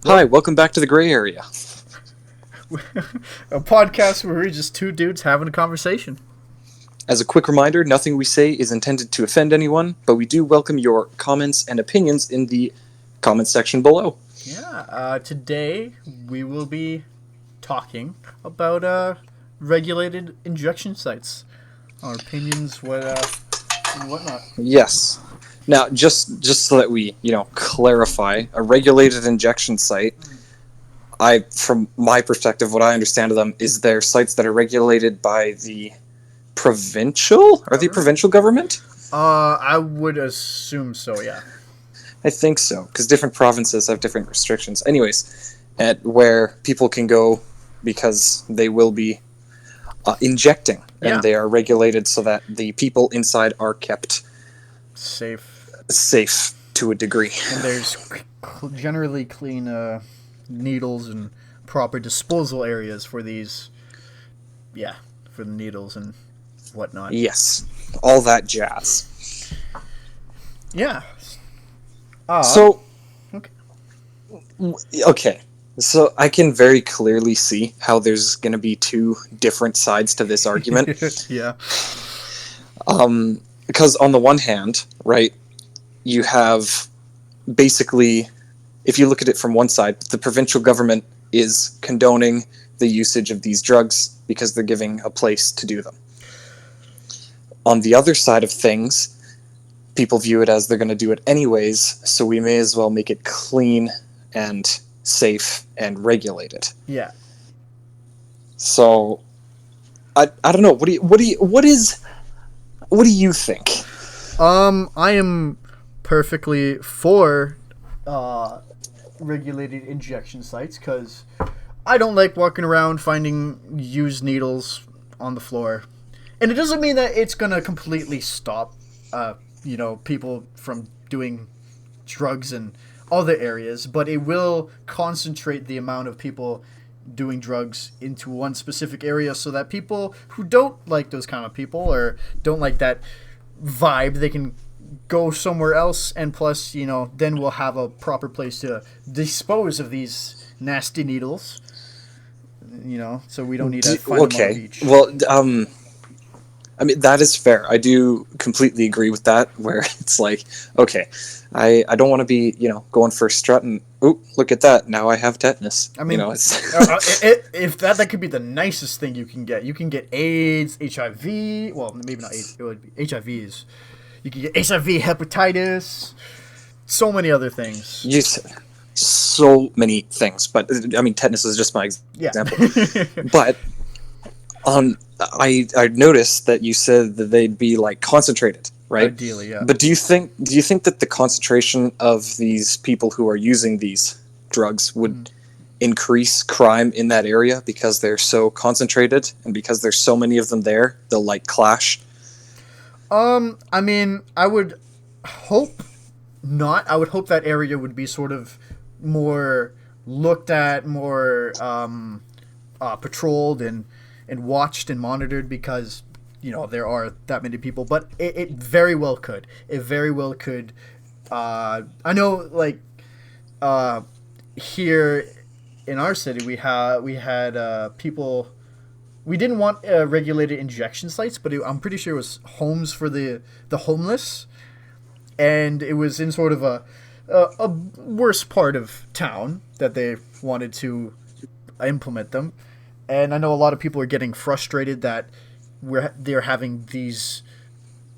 Hi, welcome back to the Gray Area. A podcast where we're just two dudes having a conversation. As a quick reminder, nothing we say is intended to offend anyone, but we do welcome your comments and opinions in the comments section below. Yeah, today we will be talking about regulated injection sites, our opinions, and whatnot. Yes. Now, just so that we, clarify, a regulated injection site, from my perspective, what I understand of them is they're sites that are regulated by the provincial? Are they provincial government? I would assume so, yeah. I think so, because different provinces have different restrictions. Anyways, at where people can go because they will be injecting, and they are regulated so that the people inside are kept safe to a degree. And there's generally clean needles and proper disposal areas for these, for the needles and whatnot. Yes, all that jazz. Yeah. Okay. So I can very clearly see how there's going to be two different sides to this argument. Yeah. Because on the one hand, right, you have basically, if you look at it from one side, the provincial government is condoning the usage of these drugs because they're giving a place to do them. On the other side of things, people view it as they're going to do it anyways, so we may as well make it clean and safe and regulated. Yeah. So, I don't know. What do you think? I am perfectly for regulated injection sites because I don't like walking around finding used needles on the floor, and it doesn't mean that it's gonna completely stop, people from doing drugs in other areas, but it will concentrate the amount of people doing drugs into one specific area so that people who don't like those kind of people or don't like that vibe, they can go somewhere else, and plus, then we'll have a proper place to dispose of these nasty needles, so we don't need to find them on the beach. Well, I mean, that is fair. I do completely agree with that, where it's like, okay, I don't want to be, going for a strut and, ooh, look at that, now I have tetanus. I mean, it's if that could be the nicest thing you can get. You can get AIDS, HIV, well, maybe not AIDS, it would be HIVs. You can get HIV, hepatitis, so many other things. So many things, but, I mean, tetanus is just my example. But, I noticed that you said that they'd be like concentrated, right? Ideally, yeah. But do you think that the concentration of these people who are using these drugs would increase crime in that area because they're so concentrated and because there's so many of them there, they'll like clash? I mean, I would hope not. I would hope that area would be sort of more looked at, more patrolled and watched and monitored because, there are that many people. But it very well could. It very well could. I know, like, here in our city, we had people. We didn't want regulated injection sites, but I'm pretty sure it was homes for the homeless, and it was in sort of a worse part of town that they wanted to implement them. And I know a lot of people are getting frustrated that they're having these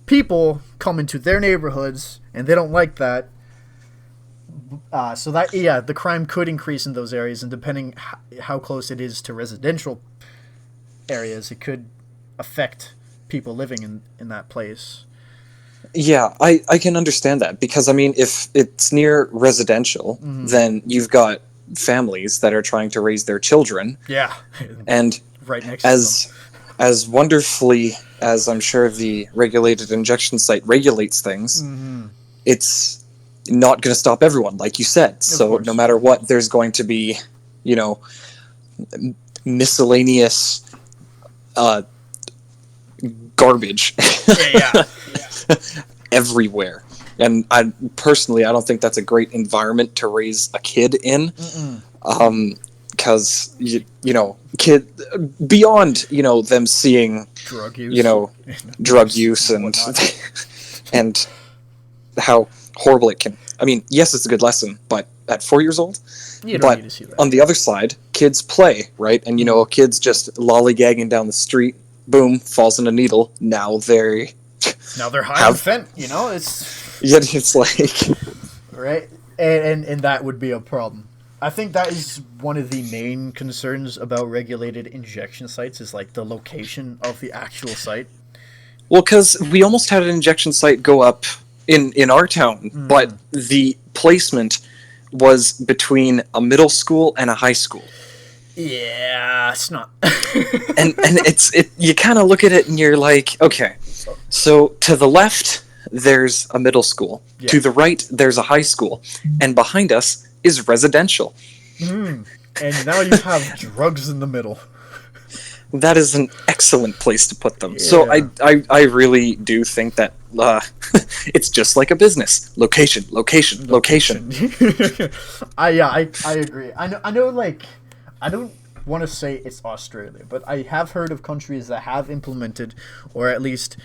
people come into their neighborhoods, and they don't like that. So that, the crime could increase in those areas, and depending how close it is to residential areas, it could affect people living in that place. Yeah, I can understand that because, I mean, if it's near residential, then you've got families that are trying to raise their children. Yeah. And right next to them. As wonderfully as I'm sure the regulated injection site regulates things, it's not going to stop everyone, like you said. So no matter what, there's going to be, miscellaneous garbage Yeah. everywhere. And I personally, I don't think that's a great environment to raise a kid in. Because you know, kid beyond, you know, them seeing, Drug use. you know, drug use and and how horrible it can. I mean, yes, it's a good lesson, but at 4 years old. You don't But need to see that. on the other side, kids play, right? And you know, a kid's just lollygagging down the street, boom, falls in a needle. Now they're Now they're high have- on fent, you know, it's yet it's like right, and that would be a problem. I think that is one of the main concerns about regulated injection sites is like the location of the actual site. well, because we almost had an injection site go up in our town, but the placement was between a middle school and a high school. Yeah, it's not. And it's you kind of look at it and you're like, okay, so to the left there's a middle school, Yeah. to the right there's a high school, and behind us is residential. And now you have drugs in the middle. That is an excellent place to put them. So Yeah. I really do think that it's just like a business. Location. I agree. I know like I don't want to say it's Australia, but I have heard of countries that have implemented or at least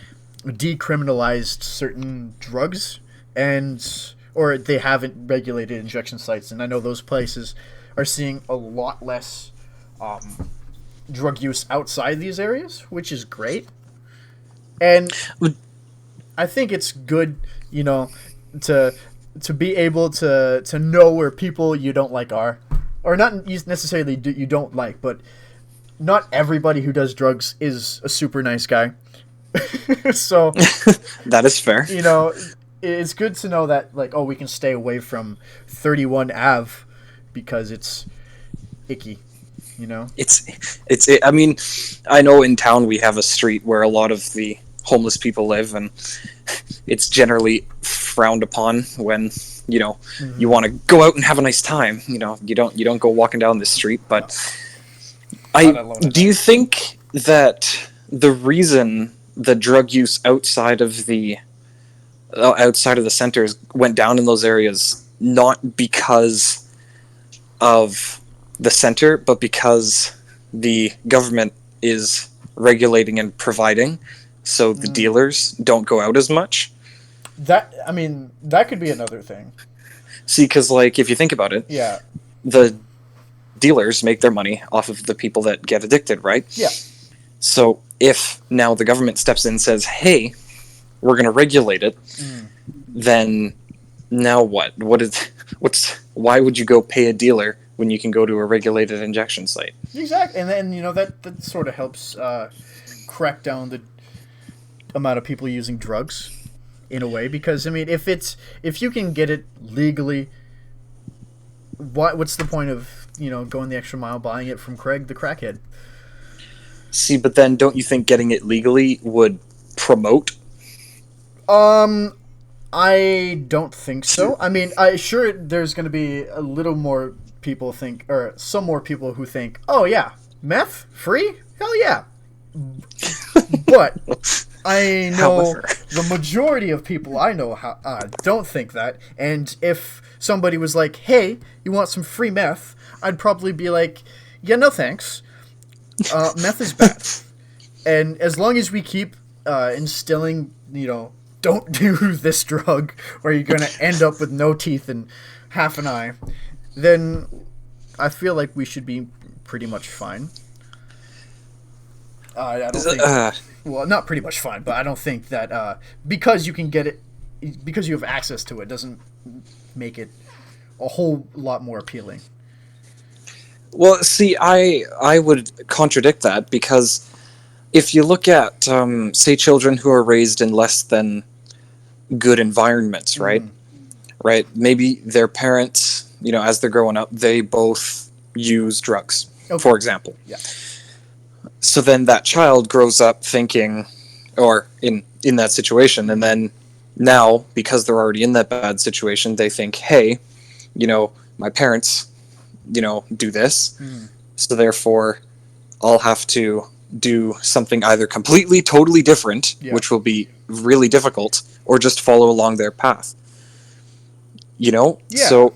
decriminalized certain drugs and or they haven't regulated injection sites, and I know those places are seeing a lot less drug use outside these areas, which is great. And I think it's good, you know, to be able to know where people you don't like are, or not necessarily you don't like, but not everybody who does drugs is a super nice guy. So That is fair. you know, it's good to know that like, oh, we can stay away from 31 Ave because it's icky, you know. It's I mean, I know in town we have a street where a lot of the homeless people live, and it's generally frowned upon when, you know, you want to go out and have a nice time. You know, you don't go walking down the street. But Not alone at do you think that the reason the drug use outside of the centers went down in those areas not because of the center, but because the government is regulating and providing, so the dealers don't go out as much? That I mean, that could be another thing. See, because like if you think about it, Yeah. the dealers make their money off of the people that get addicted, right? Yeah. So if now the government steps in and says, "Hey, we're going to regulate it," then now what? Why would you go pay a dealer when you can go to a regulated injection site? Exactly, and then you know that sort of helps crack down the amount of people using drugs in a way, because I mean, if you can get it legally, what's the point of, you know, going the extra mile buying it from Craig the crackhead? See, but then don't you think getting it legally would promote? I don't think so. I mean, I sure there's going to be a little more people think, or some more people who think, oh yeah, meth free, hell yeah. But I know However. the majority of people I know don't think that. And if somebody was like, hey, you want some free meth, I'd probably be like, yeah, no thanks. Meth is bad. And as long as we keep instilling, you know, don't do this drug or you're going to end up with no teeth and half an eye, then I feel like we should be pretty much fine. I don't think... well, not pretty much fine, but I don't think that because you can get it, because you have access to it, doesn't make it a whole lot more appealing. Well, see, I would contradict that, because if you look at, say, children who are raised in less than good environments, right? Right? Maybe their parents, you know, as they're growing up, they both use drugs, for example. Yeah. So then that child grows up thinking, or in that situation, and then now, because they're already in that bad situation, they think, hey, you know, my parents, you know, do this, so therefore I'll have to do something either completely, totally different, which will be really difficult, or just follow along their path. Yeah. So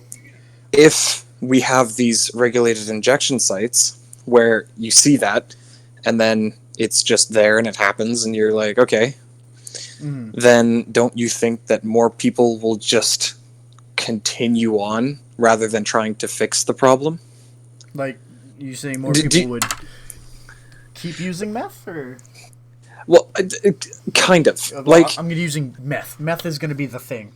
if we have these regulated injection sites where you see that, and then it's just there and it happens, and you're like, okay, then don't you think that more people will just continue on rather than trying to fix the problem? Like, you saying more Do- people do- would keep using meth, or Well, kind of. Well, Like, I'm gonna using meth. Meth is gonna be the thing.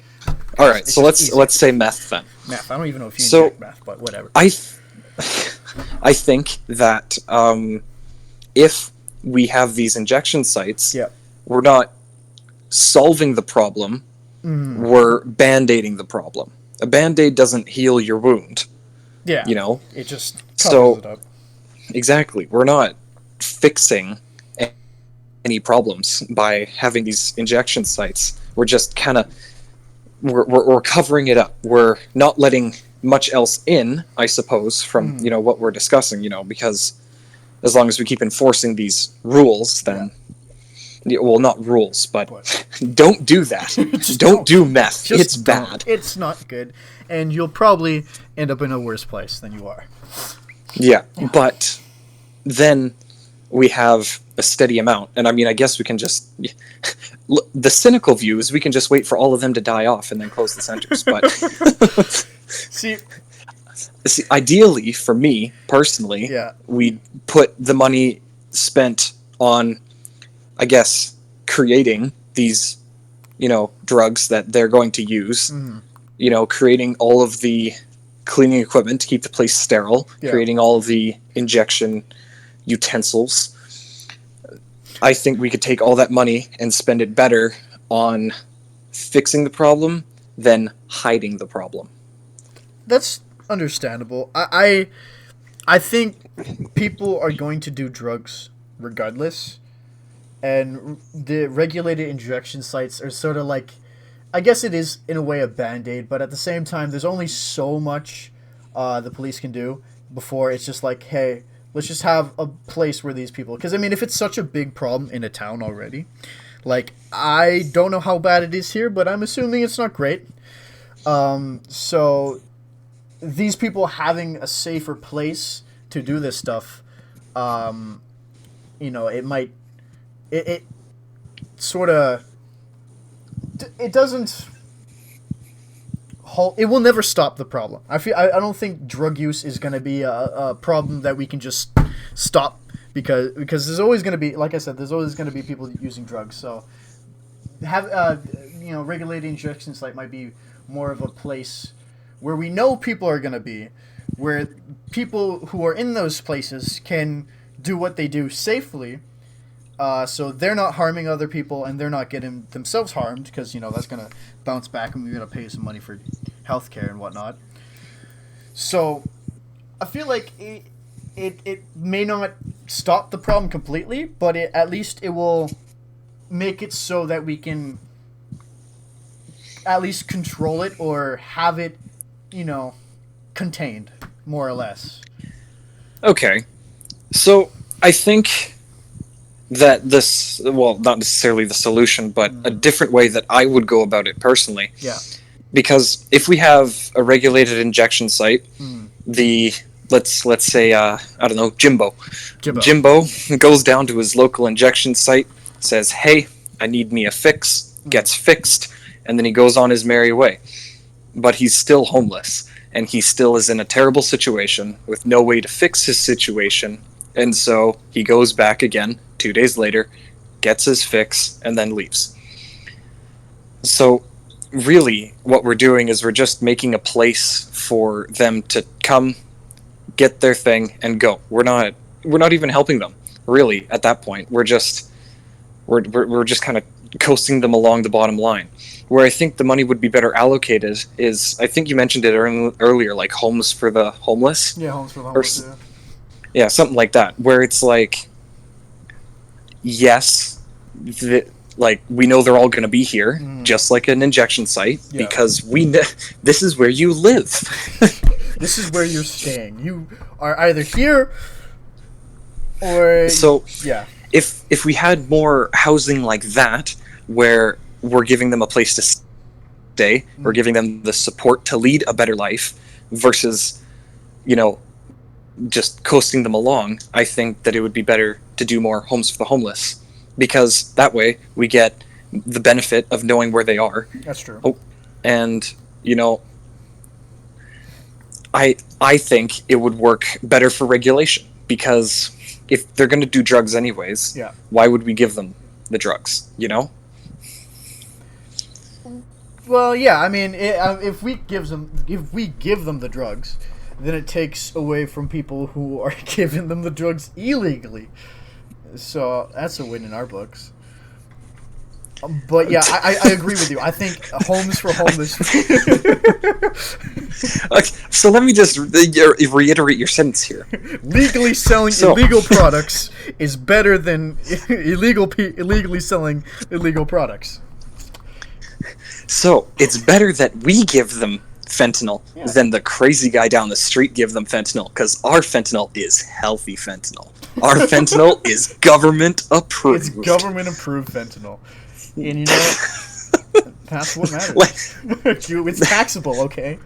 all right, it's so just easier. let's say meth then. Meth. I don't even know if you So- inject meth, but whatever. I think that if we have these injection sites, Yeah. we're not solving the problem, we're band-aiding the problem. A band-aid doesn't heal your wound, Yeah. It just covers So- it up. Exactly. We're not fixing any problems by having these injection sites. We're just kind of we're covering it up. We're not letting much else in, I suppose, from what we're discussing. Because as long as we keep enforcing these rules, then well, not rules, but don't do that. Don't do meth. Just It's don't. bad. It's not good, and you'll probably end up in a worse place than you are. Yeah, but then we have a steady amount, and I mean, I guess we can just. The cynical view is we can just wait for all of them to die off and then close the centers. But See, ideally, for me personally, Yeah. we put the money spent on, I guess, creating these, drugs that they're going to use. Creating all of the cleaning equipment to keep the place sterile, creating all of the injection utensils. I think we could take all that money and spend it better on fixing the problem than hiding the problem. that's understandable. I think people are going to do drugs regardless, and the regulated injection sites are sort of like, I guess it is in a way a band-aid, but at the same time there's only so much the police can do before it's just like, hey, let's just have a place where these people, because I mean, if it's such a big problem in a town already, like, I don't know how bad it is here, but I'm assuming it's not great. So these people having a safer place to do this stuff, it might, it sort of, it doesn't halt, it will never stop the problem. I don't think drug use is going to be a problem that we can just stop, because there's always going to be, like I said, there's always going to be people using drugs. So regulated injection site might be more of a place where we know people are going to be, where people who are in those places can do what they do safely, so they're not harming other people and they're not getting themselves harmed, because that's going to bounce back and we're going to pay some money for healthcare and whatnot. So I feel like it may not stop the problem completely, but at least it will make it so that we can at least control it, or have it, contained, more or less. Okay. So I think that this, well, not necessarily the solution, but a different way that I would go about it personally. Yeah. Because if we have a regulated injection site, let's say I don't know, Jimbo goes down to his local injection site, says, "Hey, I need me a fix," gets fixed, and then he goes on his merry way. But he's still homeless, and he still is in a terrible situation with no way to fix his situation, and so he goes back again 2 days later, gets his fix, and then leaves. So really what we're doing is we're just making a place for them to come, get their thing, and go. We're not even helping them, really, at that point. We're just kind of coasting them along the bottom line. Where I think the money would be better allocated is, I think you mentioned it earlier, like homes for the homeless. Yeah, homes for the homeless. Yeah, something like that, where it's like, yes, we know they're all going to be here, just like an injection site, because this is where you live. This is where you're staying. You are either here or... So, yeah. If we had more housing like that, where we're giving them a place to day. We're giving them the support to lead a better life versus, you know, just coasting them along. I think that it would be better to do more homes for the homeless, because that way we get the benefit of knowing where they are. That's true. Oh, and, you know, I think it would work better for regulation, because if they're going to do drugs anyways, Yeah. why would we give them the drugs, you know? Well, yeah. I mean, if we give them the drugs, then it takes away from people who are giving them the drugs illegally. So that's a win in our books. But yeah, I agree with you. I think homes for homeless. Okay, so let me just reiterate your sentence here. Legally selling illegal products is better than illegally selling illegal products. So it's better that we give them fentanyl than the crazy guy down the street give them fentanyl, because our fentanyl is healthy fentanyl. Our fentanyl is government approved. It's government approved fentanyl. And you know what? That's what matters. It's taxable, okay?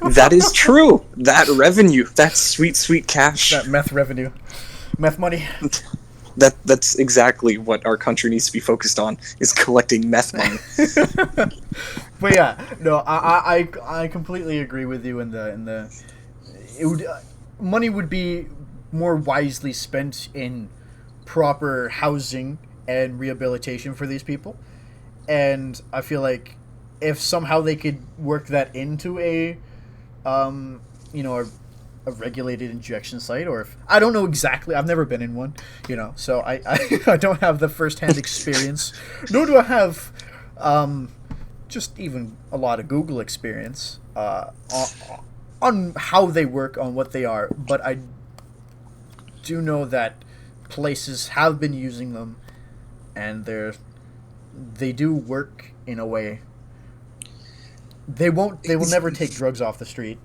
That is true. That revenue, that sweet, sweet cash. That meth revenue. Meth money. That's exactly what our country needs to be focused on, is collecting meth money. But yeah, no, I completely agree with you in the it would money would be more wisely spent in proper housing and rehabilitation for these people. And I feel like if somehow they could work that into a regulated injection site, or if I don't know exactly, I've never been in one, you know, so I I don't have the first-hand experience, nor do I have just even a lot of Google experience on how they work, on what they are, but I do know that places have been using them, and they do work in a way. They will never take drugs off the street,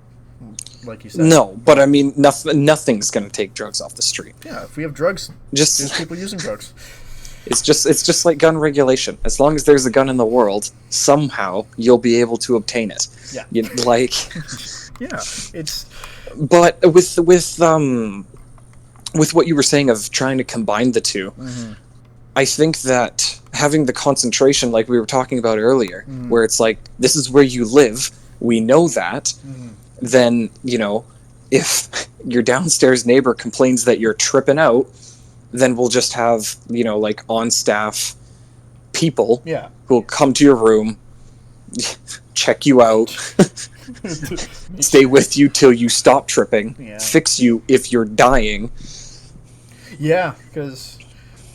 like you said. No, but I mean, nothing's going to take drugs off the street. Yeah, if we have drugs, there's people using drugs. It's just like gun regulation. As long as there's a gun in the world, somehow you'll be able to obtain it. Yeah. Yeah, it's. But with what you were saying of trying to combine the two, I think that having the concentration, like we were talking about earlier, where it's like, this is where you live, we know that, then, you know, if your downstairs neighbor complains that you're tripping out, then we'll just have, you know, like on-staff people who'll come to your room, check you out, stay with you till you stop tripping, fix you if you're dying. Yeah, because,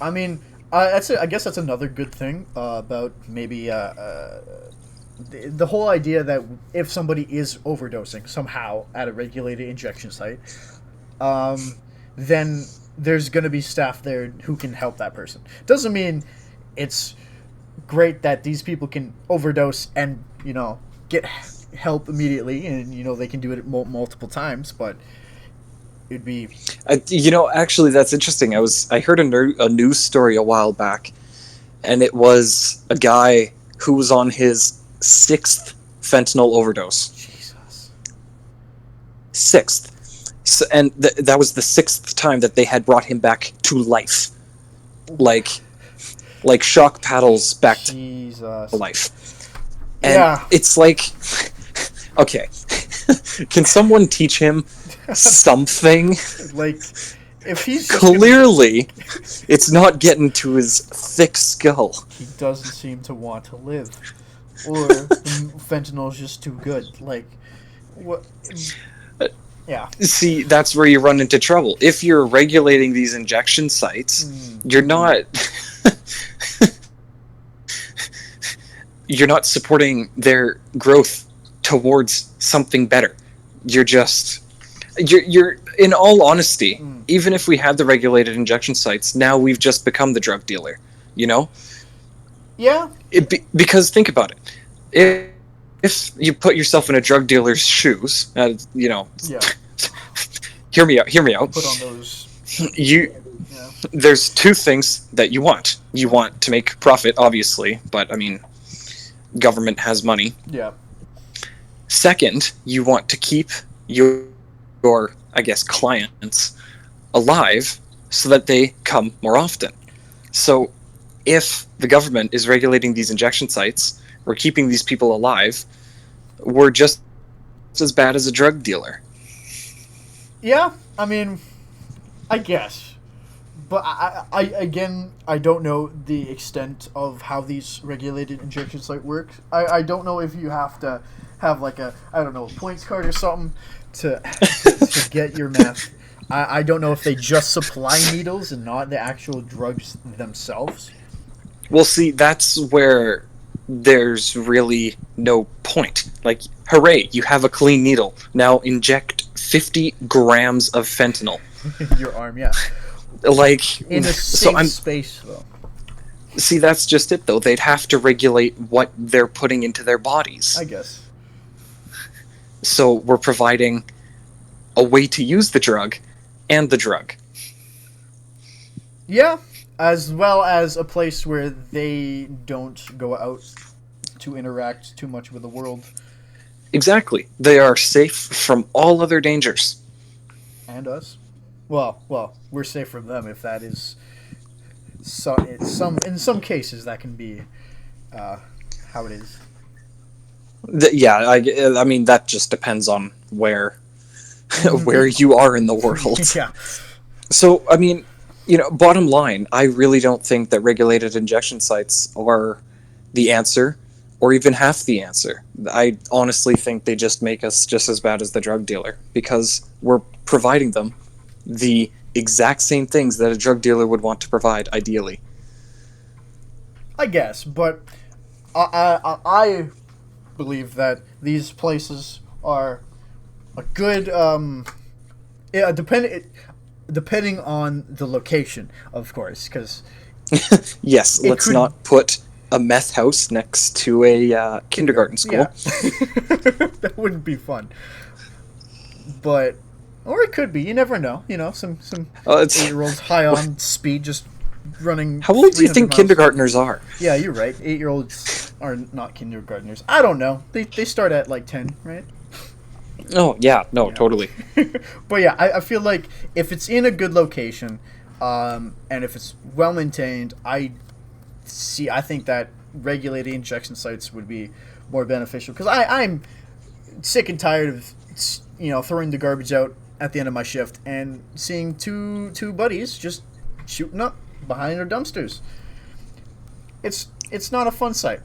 I mean, I guess that's another good thing about maybe the whole idea that if somebody is overdosing somehow at a regulated injection site, then there's going to be staff there who can help that person. Doesn't mean it's great that these people can overdose and, you know, get help immediately, and, you know, they can do it multiple times, but it'd be... you know, actually, that's interesting. I heard a news story a while back, and it was a guy who was on his 6th fentanyl overdose. Jesus. 6th. So, and that was the 6th time that they had brought him back to life. Like shock paddles back to life. And it's like, okay, can someone teach him something? Like, if he's clearly, it's not getting to his thick skull. He doesn't seem to want to live, or fentanyl's just too good. Like, what? Yeah. See, that's where you run into trouble. If you're regulating these injection sites, you're not supporting their growth towards something better. You're in all honesty, even if we had the regulated injection sites, now we've just become the drug dealer, you know? Yeah. Because think about it. If you put yourself in a drug dealer's shoes, you know, hear me out. Put on those. There's two things that you want. You want to make profit, obviously, but I mean, government has money. Yeah. Second, you want to keep your I guess, clients alive so that they come more often. So if the government is regulating these injection sites, we're keeping these people alive, we're just as bad as a drug dealer. Yeah, I mean, I guess. But I don't know the extent of how these regulated injection site work. I don't know if you have to have like a, I don't know, a points card or something to get your meth. I don't know if they just supply needles and not the actual drugs themselves. Well, see, that's where there's really no point. Like, hooray, you have a clean needle. Now inject 50 grams of fentanyl. Your arm, yeah. Like, in a safe space, though. See, that's just it, though. They'd have to regulate what they're putting into their bodies. I guess. So we're providing a way to use the drug and the drug. Yeah, as well as a place where they don't go out to interact too much with the world. Exactly. They are safe from all other dangers. And us. Well, we're safe from them if that is. In some cases that can be how it is. Yeah, I mean that just depends on where you are in the world. Yeah. So, I mean, bottom line, I really don't think that regulated injection sites are the answer, or even half the answer. I honestly think they just make us just as bad as the drug dealer, because we're providing them the exact same things that a drug dealer would want to provide, ideally. I guess, but I believe that these places are a good, depending on the location, of course, because yes, let's not put a meth house next to a kindergarten school. Yeah. That wouldn't be fun. But, or it could be. You never know. Some 8-year-olds high on speed just running. How old do you think miles. Kindergartners are? Yeah, you're right. 8-year-olds are not kindergartners. I don't know. They start at like 10, right? Oh, yeah. No, totally. But yeah, I feel like if it's in a good location, and if it's well maintained, I think that regulating injection sites would be more beneficial, because I'm sick and tired of throwing the garbage out at the end of my shift and seeing two buddies just shooting up behind their dumpsters. It's not a fun sight.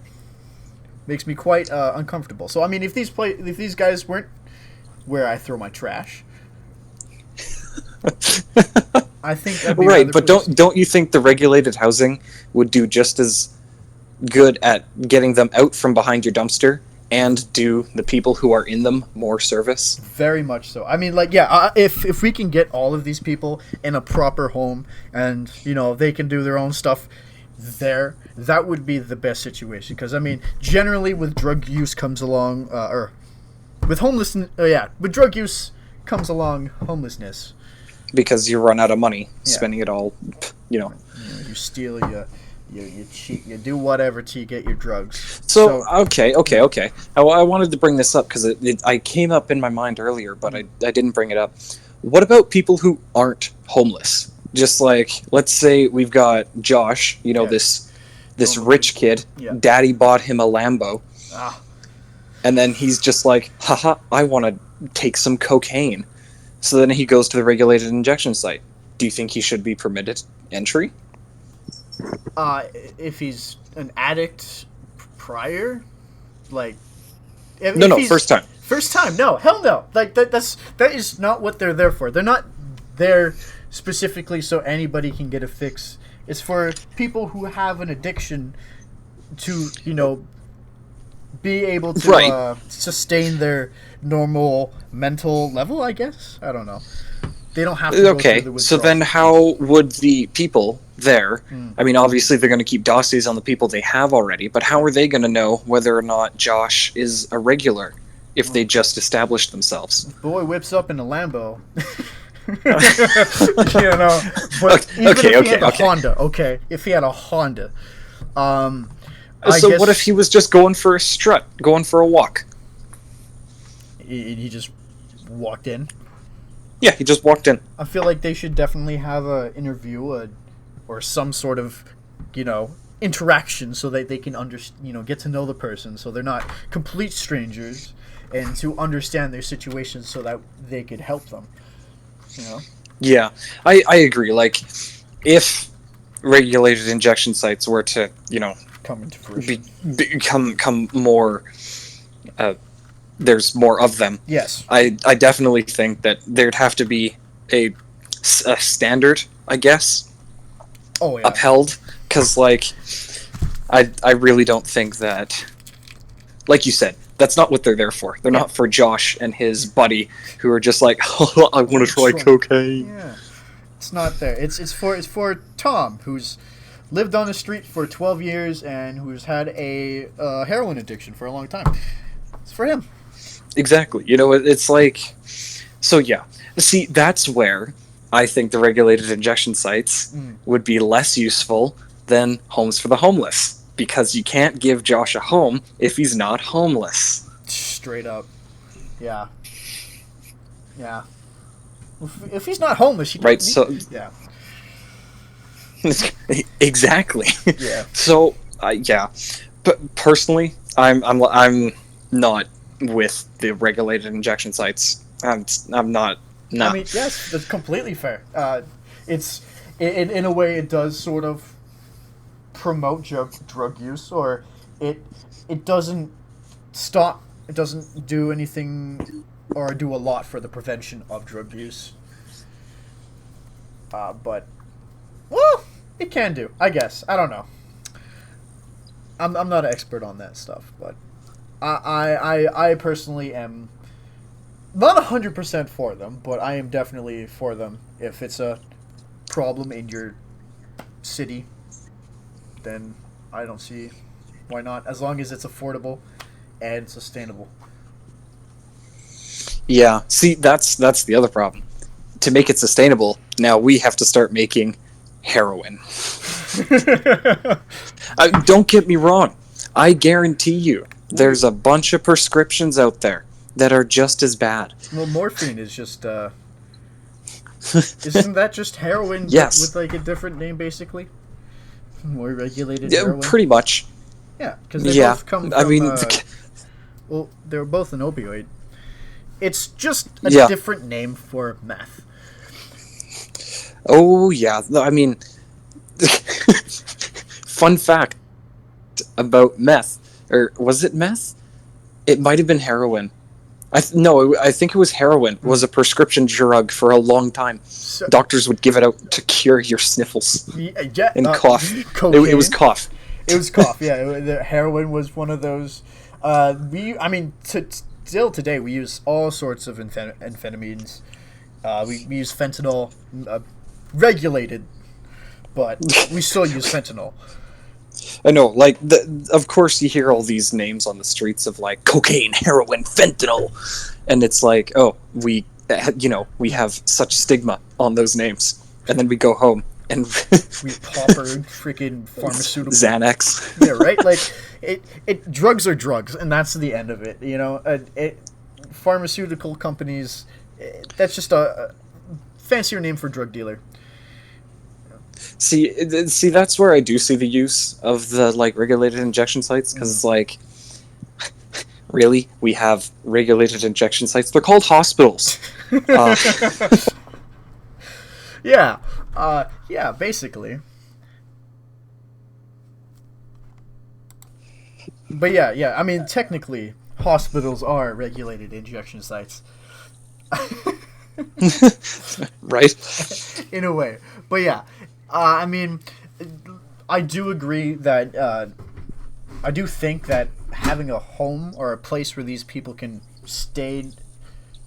Makes me quite uncomfortable. So I mean, if these guys weren't where I throw my trash, I think that'd be right. But don't you think the regulated housing would do just as good at getting them out from behind your dumpster and do the people who are in them more service? Very much so. I mean, like, yeah, if we can get all of these people in a proper home and they can do their own stuff there, that would be the best situation. Because I mean, generally with drug use comes along, or with homelessness, with drug use comes along homelessness. Because you run out of money spending it all, You steal, you cheat, you do whatever to get your drugs. So okay. I wanted to bring this up because I came up in my mind earlier, but I didn't bring it up. What about people who aren't homeless? Just like, let's say we've got Josh, this rich kid. Yeah. Daddy bought him a Lambo. And then he's just like, haha, I want to take some cocaine. So then he goes to the regulated injection site. Do you think he should be permitted entry? If he's an addict prior, like... No, first time. First time, no, hell no. Like, that is not what they're there for. They're not there specifically so anybody can get a fix. It's for people who have an addiction to, be able to sustain their normal mental level, I guess. I don't know. They don't have to go through the withdrawal. So then how would the people there, I mean, obviously they're going to keep dossiers on the people they have already, but how are they going to know whether or not Josh is a regular if they just established themselves? Boy whips up in a Lambo. But even if he had a Honda, if he had a Honda, I So guess what if he was just going for a strut, going for a walk? he just walked in? Yeah, he just walked in. I feel like they should definitely have a interview or some sort of, interaction so that they can get to know the person, so they're not complete strangers, and to understand their situation so that they could help them. Yeah, I agree. Like, if regulated injection sites were to, Come into fruition. become more, there's more of them. Yes. I definitely think that there'd have to be a standard, I guess, Oh yeah. upheld, because like I really don't think that, like you said, that's not what they're there for. They're not for Josh and his buddy who are just like, oh, I want to try cocaine. Yeah. It's not there. It's for Tom, who's lived on the street for 12 years and who's had a heroin addiction for a long time. It's for him. Exactly. It's like, so yeah. See, that's where I think the regulated injection sites would be less useful than homes for the homeless, because you can't give Josh a home if he's not homeless. Straight up. Yeah. Yeah. If he's not homeless, Right, so yeah. exactly. Yeah. So yeah, but personally, I'm not with the regulated injection sites. I'm not. No. I mean, yes, that's completely fair. It's in a way it does sort of promote drug use, or it doesn't stop. It doesn't do anything or do a lot for the prevention of drug use. But well, it can do. I guess. I don't know. I'm not an expert on that stuff, but I personally am not 100% for them, but I am definitely for them. If it's a problem in your city, then I don't see why not, as long as it's affordable and sustainable. Yeah. See, that's the other problem. To make it sustainable, now we have to start making heroin. Don't get me wrong. I guarantee you, there's a bunch of prescriptions out there that are just as bad. Well, morphine is just isn't that just heroin? Yes. With like a different name, basically. More regulated Yeah, heroin. pretty much. Yeah, because they both come from. I mean, well, they're both an opioid. It's just a Yeah. different name for meth. oh yeah. I mean, fun fact about meth, or was it meth? It might have been heroin. I think it was heroin. Was a prescription drug for a long time. So, Doctors would give it out to cure your sniffles yeah, and cough. Cocaine. It was cough. It was cough. Yeah, the heroin was one of those. Still today we use all sorts of amphetamines. We use fentanyl, regulated, but we still use fentanyl. I know, like, of course you hear all these names on the streets of, like, cocaine, heroin, fentanyl, and it's like, oh, we have such stigma on those names, and then we go home and We pauper freaking pharmaceutical Xanax. Yeah, right. Like drugs are drugs, and that's the end of it. Pharmaceutical companies. That's just a fancier name for drug dealer. See, that's where I do see the use of the, like, regulated injection sites, because it's like, really, we have regulated injection sites? They're called hospitals. Yeah. Yeah. Basically. But yeah. I mean, technically, hospitals are regulated injection sites. Right? In a way. But yeah. I mean, I do agree that I do think that having a home or a place where these people can stay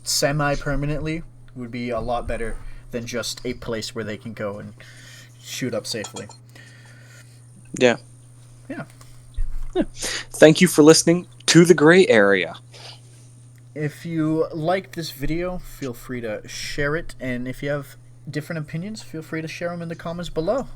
semi-permanently would be a lot better than just a place where they can go and shoot up safely. Yeah. Yeah. Thank you for listening to The Gray Area. If you liked this video, feel free to share it, and if you have different opinions, feel free to share them in the comments below.